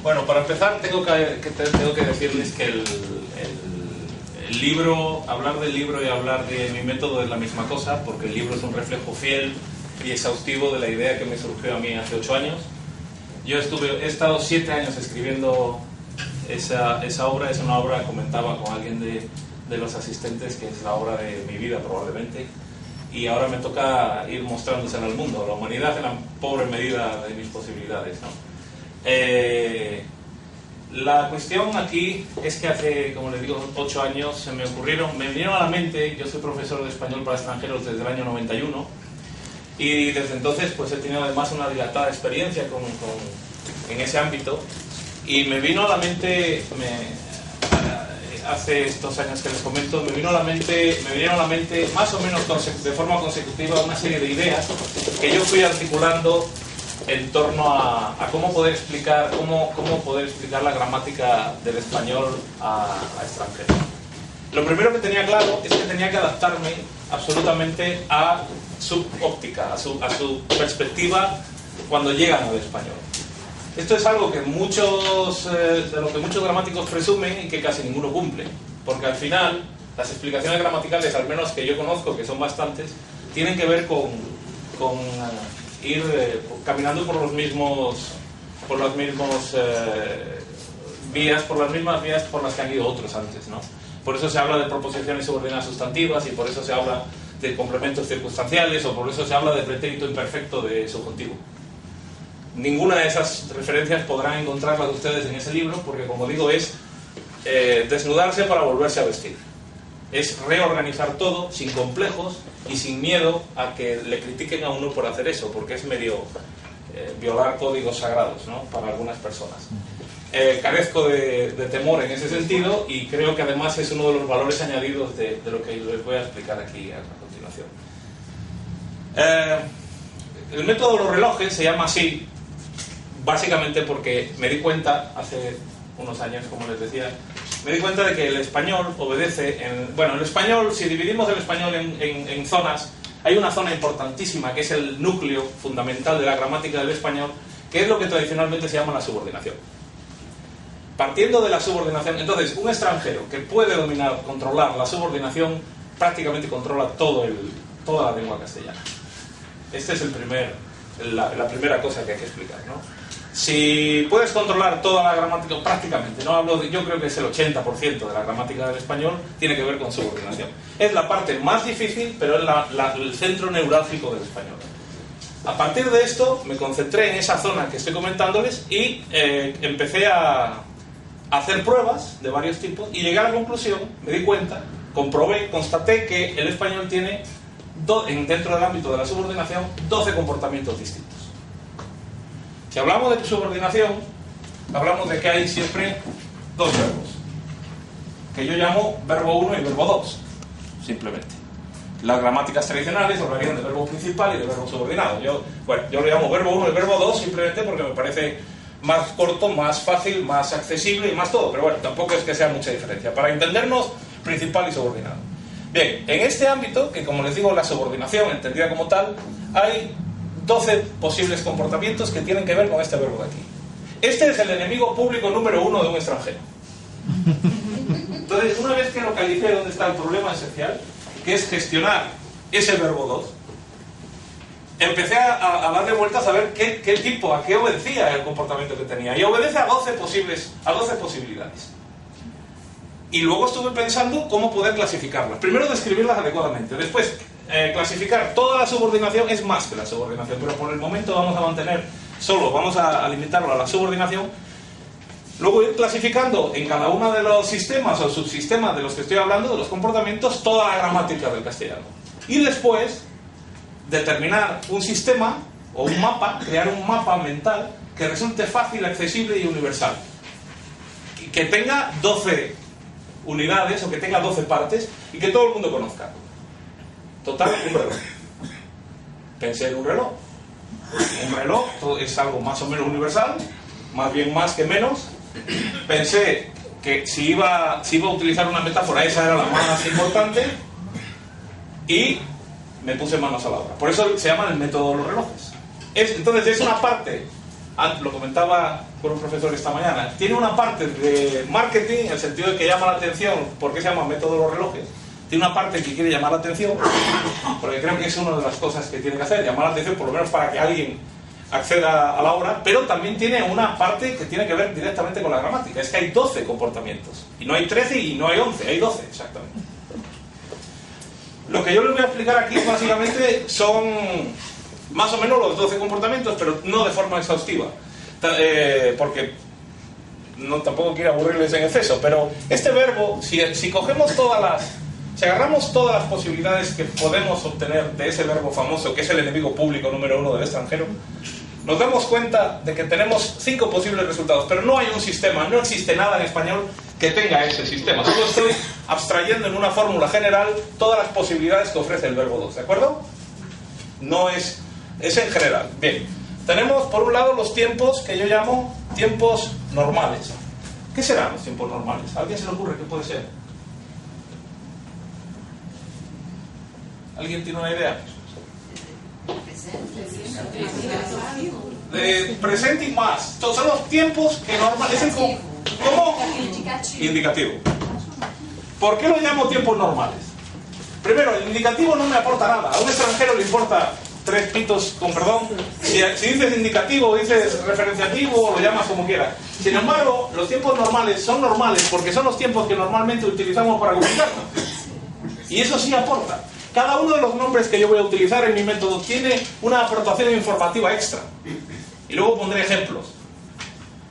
Bueno, para empezar tengo que decirles que el libro, hablar del libro y hablar de mi método es la misma cosa, porque el libro es un reflejo fiel y exhaustivo de la idea que me surgió a mí hace 8 años. Yo he estado 7 años escribiendo esa obra. Es una obra, comentaba con alguien de los asistentes, que es la obra de mi vida probablemente, y ahora me toca ir mostrándosela al mundo, a la humanidad, en la pobre medida de mis posibilidades, ¿no? La cuestión aquí es que hace, como les digo, 8 años me vinieron a la mente. Yo soy profesor de español para extranjeros desde el año 91, y desde entonces pues he tenido además una dilatada experiencia en ese ámbito, y me vino a la mente, hace estos años que les comento, me vinieron a la mente más o menos de forma consecutiva una serie de ideas que yo fui articulando en torno a cómo poder explicar la gramática del español a extranjeros. Lo primero que tenía claro es que tenía que adaptarme absolutamente a su óptica, a su perspectiva cuando llegan al español. Esto es algo que de lo que muchos gramáticos presumen y que casi ninguno cumple, porque al final las explicaciones gramaticales, al menos que yo conozco, que son bastantes, tienen que ver con ir caminando por las mismas vías por las que han ido otros antes, ¿no? Por eso se habla de proposiciones subordinadas sustantivas, y por eso se habla de complementos circunstanciales, o por eso se habla de pretérito imperfecto de subjuntivo. Ninguna de esas referencias podrán encontrarlas ustedes en ese libro, porque, como digo, es desnudarse para volverse a vestir. Es reorganizar todo sin complejos y sin miedo a que le critiquen a uno por hacer eso, porque es medio violar códigos sagrados, ¿no?, para algunas personas. Carezco de temor en ese sentido, y creo que además es uno de los valores añadidos de lo que les voy a explicar aquí a continuación. El método de los relojes se llama así básicamente porque me di cuenta hace unos años, como les decía, me di cuenta de que el español obedece el español, si dividimos el español en zonas, hay una zona importantísima que es el núcleo fundamental de la gramática del español, que es lo que tradicionalmente se llama la subordinación. Partiendo de la subordinación, entonces, un extranjero que puede controlar la subordinación, prácticamente controla toda la lengua castellana. Esta es la primera cosa que hay que explicar, ¿no? Si puedes controlar toda la gramática, prácticamente, yo creo que es el 80% de la gramática del español, tiene que ver con subordinación. Es la parte más difícil, pero es el centro neurálgico del español. A partir de esto, me concentré en esa zona que estoy comentándoles y empecé a hacer pruebas de varios tipos, y llegué a la conclusión, me di cuenta, constaté que el español tiene, dentro del ámbito de la subordinación, 12 comportamientos distintos. Si hablamos de subordinación, hablamos de que hay siempre 2 verbos, que yo llamo verbo 1 y verbo 2, simplemente. Las gramáticas tradicionales hablarían de verbo principal y de verbo subordinado. Yo lo llamo verbo 1 y verbo 2 simplemente porque me parece más corto, más fácil, más accesible y más todo, pero bueno, tampoco es que sea mucha diferencia. Para entendernos, principal y subordinado. Bien, en este ámbito, que como les digo, la subordinación entendida como tal, hay 12 posibles comportamientos que tienen que ver con este verbo de aquí. Este es el enemigo público número 1 de un extranjero. Entonces, una vez que localicé dónde está el problema esencial, que es gestionar ese verbo 2, empecé a darle vueltas a ver a qué obedecía el comportamiento que tenía. Y obedece a 12 posibilidades. Y luego estuve pensando cómo poder clasificarlas. Primero, describirlas adecuadamente. Después, clasificar toda la subordinación es más que la subordinación, pero por el momento vamos a limitarlo a la subordinación. Luego ir clasificando en cada uno de los sistemas o subsistemas de los que estoy hablando, de los comportamientos, toda la gramática del castellano. Y después, determinar un sistema o un mapa, crear un mapa mental que resulte fácil, accesible y universal. Que tenga 12 unidades o que tenga 12 partes y que todo el mundo conozca. Total, un reloj. Pensé en un reloj. Un reloj es algo más o menos universal, más bien más que menos. Pensé que si iba a utilizar una metáfora, esa era la más importante, y me puse manos a la obra. Por eso se llama el método de los relojes. Entonces es una parte lo comentaba con un profesor esta mañana, tiene una parte de marketing, en el sentido de que llama la atención, porque se llama método de los relojes, tiene una parte que quiere llamar la atención, porque creo que es una de las cosas que tiene que hacer, llamar la atención por lo menos para que alguien acceda a la obra, pero también tiene una parte que tiene que ver directamente con la gramática, es que hay 12 comportamientos, y no hay 13 y no hay 11, hay 12 exactamente. Lo que yo les voy a explicar aquí básicamente son más o menos los 12 comportamientos, pero no de forma exhaustiva, porque tampoco quiero aburrirles en exceso, pero este verbo, si cogemos si agarramos todas las posibilidades que podemos obtener de ese verbo famoso, que es el enemigo público número 1 del extranjero, nos damos cuenta de que tenemos 5 posibles resultados, pero no hay un sistema, no existe nada en español que tenga ese sistema. Solo estoy abstrayendo en una fórmula general todas las posibilidades que ofrece el verbo 2, ¿de acuerdo? No es en general. Bien, tenemos por un lado los tiempos que yo llamo tiempos normales. ¿Qué serán los tiempos normales? ¿A alguien se le ocurre qué puede ser? ¿Alguien tiene una idea? Presente y más. Son los tiempos que normales. ¿Cómo? Indicativo. ¿Por qué lo llamo tiempos normales? Primero, el indicativo no me aporta nada. A un extranjero le importa 3 pitos, con perdón. Si dices indicativo, dices referenciativo, lo llamas como quieras. Sin embargo, los tiempos normales son normales porque son los tiempos que normalmente utilizamos para comunicarnos. Y eso sí aporta. Cada uno de los nombres que yo voy a utilizar en mi método tiene una aportación informativa extra. Y luego pondré ejemplos.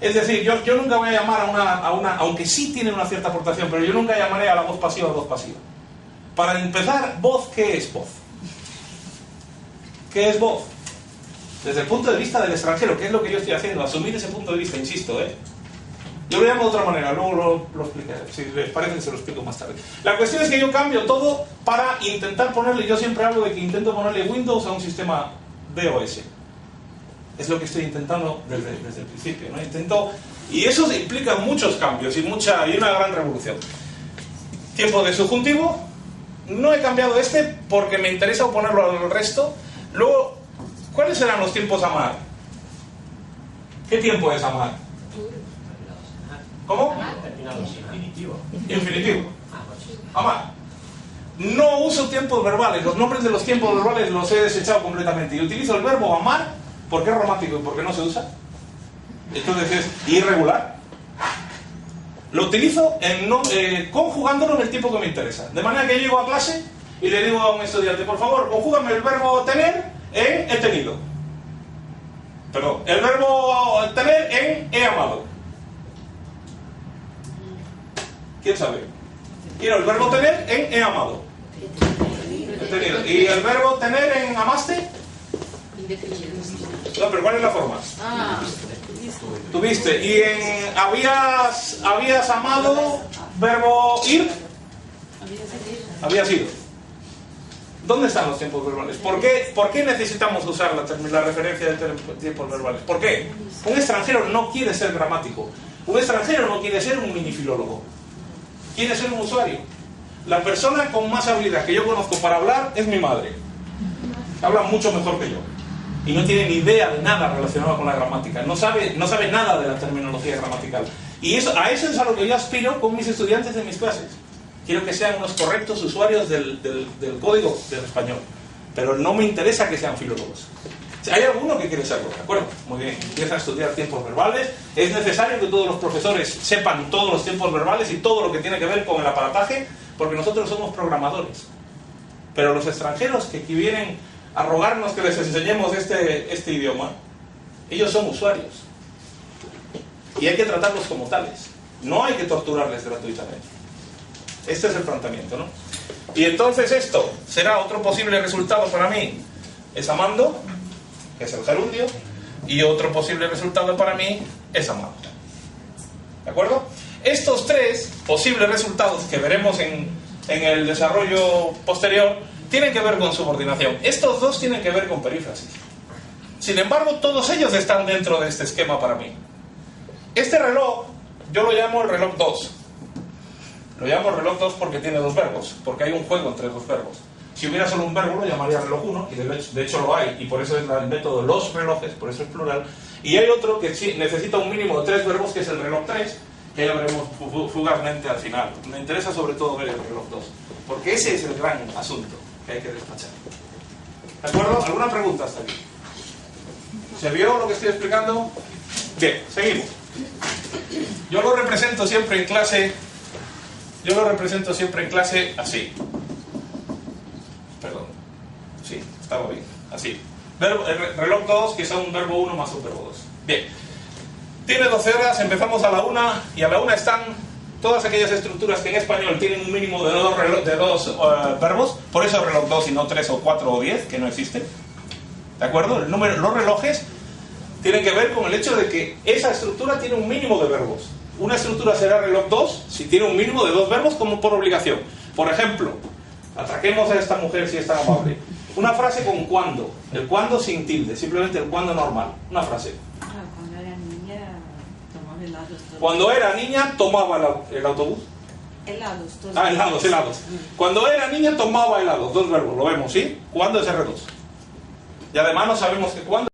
Es decir, yo nunca voy a llamar a una, aunque sí tiene una cierta aportación, pero yo nunca llamaré a la voz pasiva voz pasiva. Para empezar, voz, ¿qué es voz? ¿Qué es voz? Desde el punto de vista del extranjero, ¿qué es lo que yo estoy haciendo? Asumir ese punto de vista, insisto, Yo lo llamo de otra manera, luego lo explicaré. Si les parece, se lo explico más tarde. La cuestión es que yo cambio todo para intentar ponerle, yo siempre hablo de que intento ponerle Windows a un sistema DOS. Es lo que estoy intentando desde el principio, ¿no? Y eso implica muchos cambios y una gran revolución. Tiempo de subjuntivo. No he cambiado porque me interesa oponerlo al resto. Luego, ¿cuáles serán los tiempos amar? ¿Qué tiempo es amar? ¿Cómo? Infinitivo. Amar. No uso tiempos verbales. Los nombres de los tiempos verbales los he desechado completamente. Y utilizo el verbo amar porque es romántico y porque no se usa. Entonces es irregular. Lo utilizo conjugándolo en el tiempo que me interesa. De manera que yo llego a clase y le digo a un estudiante, por favor, conjúgame el verbo tener en he tenido. Perdón, el verbo tener en he amado. ¿Quién sabe? Quiero el verbo tener en he amado. He tenido. ¿Y el verbo tener en amaste? No, pero ¿cuál es la forma? Tuviste. ¿Y en habías amado? Verbo ir. Habías ido. ¿Dónde están los tiempos verbales? ¿Por qué necesitamos usar la referencia de tiempos verbales? ¿Por qué? Un extranjero no quiere ser gramático. Un extranjero no quiere ser un minifilólogo. Quiere ser un usuario. La persona con más habilidad que yo conozco para hablar es mi madre. Habla mucho mejor que yo. Y no tiene ni idea de nada relacionado con la gramática. No sabe nada de la terminología gramatical. Y a eso es a lo que yo aspiro con mis estudiantes de mis clases. Quiero que sean unos correctos usuarios del código del español. Pero no me interesa que sean filólogos. Hay alguno que quiere serlo, ¿de acuerdo? Muy bien, empieza a estudiar tiempos verbales. Es necesario que todos los profesores sepan todos los tiempos verbales y todo lo que tiene que ver con el aparataje, porque nosotros somos programadores. Pero los extranjeros que aquí vienen a rogarnos que les enseñemos este idioma, ellos son usuarios. Y hay que tratarlos como tales. No hay que torturarles gratuitamente. Este es el planteamiento, ¿no? Y entonces esto será otro posible resultado para mí. Es amando, que es el gerundio, y otro posible resultado para mí es amado. ¿De acuerdo? Estos 3 posibles resultados que veremos en el desarrollo posterior tienen que ver con subordinación. Estos 2 tienen que ver con perífrasis. Sin embargo, todos ellos están dentro de este esquema para mí. Este reloj, yo lo llamo el reloj 2. Lo llamo reloj 2 porque tiene 2 verbos, porque hay un juego entre 2 verbos. Si hubiera solo un verbo, lo llamaría reloj 1, y de hecho lo hay, y por eso es el método los relojes, por eso es plural. Y hay otro que sí necesita un mínimo de 3 verbos, que es el reloj 3, que ya veremos fugazmente al final. Me interesa sobre todo ver el reloj 2, porque ese es el gran asunto que hay que despachar. ¿De acuerdo? ¿Alguna pregunta hasta aquí? ¿Se vio lo que estoy explicando? Bien, seguimos. Yo lo represento siempre en clase así. Perdón. Sí, estaba bien. Así. Reloj 2, que son un verbo 1 más un verbo 2. Bien. Tiene 12 horas, empezamos a la 1, y a la 1 están todas aquellas estructuras que en español tienen un mínimo de dos verbos, por eso reloj 2 y no 3 o 4 o 10, que no existen. ¿De acuerdo? Los relojes tienen que ver con el hecho de que esa estructura tiene un mínimo de verbos. Una estructura será reloj 2 si tiene un mínimo de 2 verbos como por obligación. Por ejemplo, atraquemos a esta mujer si es tan amable. Una frase con cuándo. El cuándo sin tilde, simplemente el cuándo normal. Una frase. Cuando era niña tomaba helados. Cuando era niña tomaba el autobús. Helados. Helados. Cuando era niña tomaba helados. 2 verbos, lo vemos, ¿sí? ¿Cuándo es R2? Y además no sabemos que cuándo.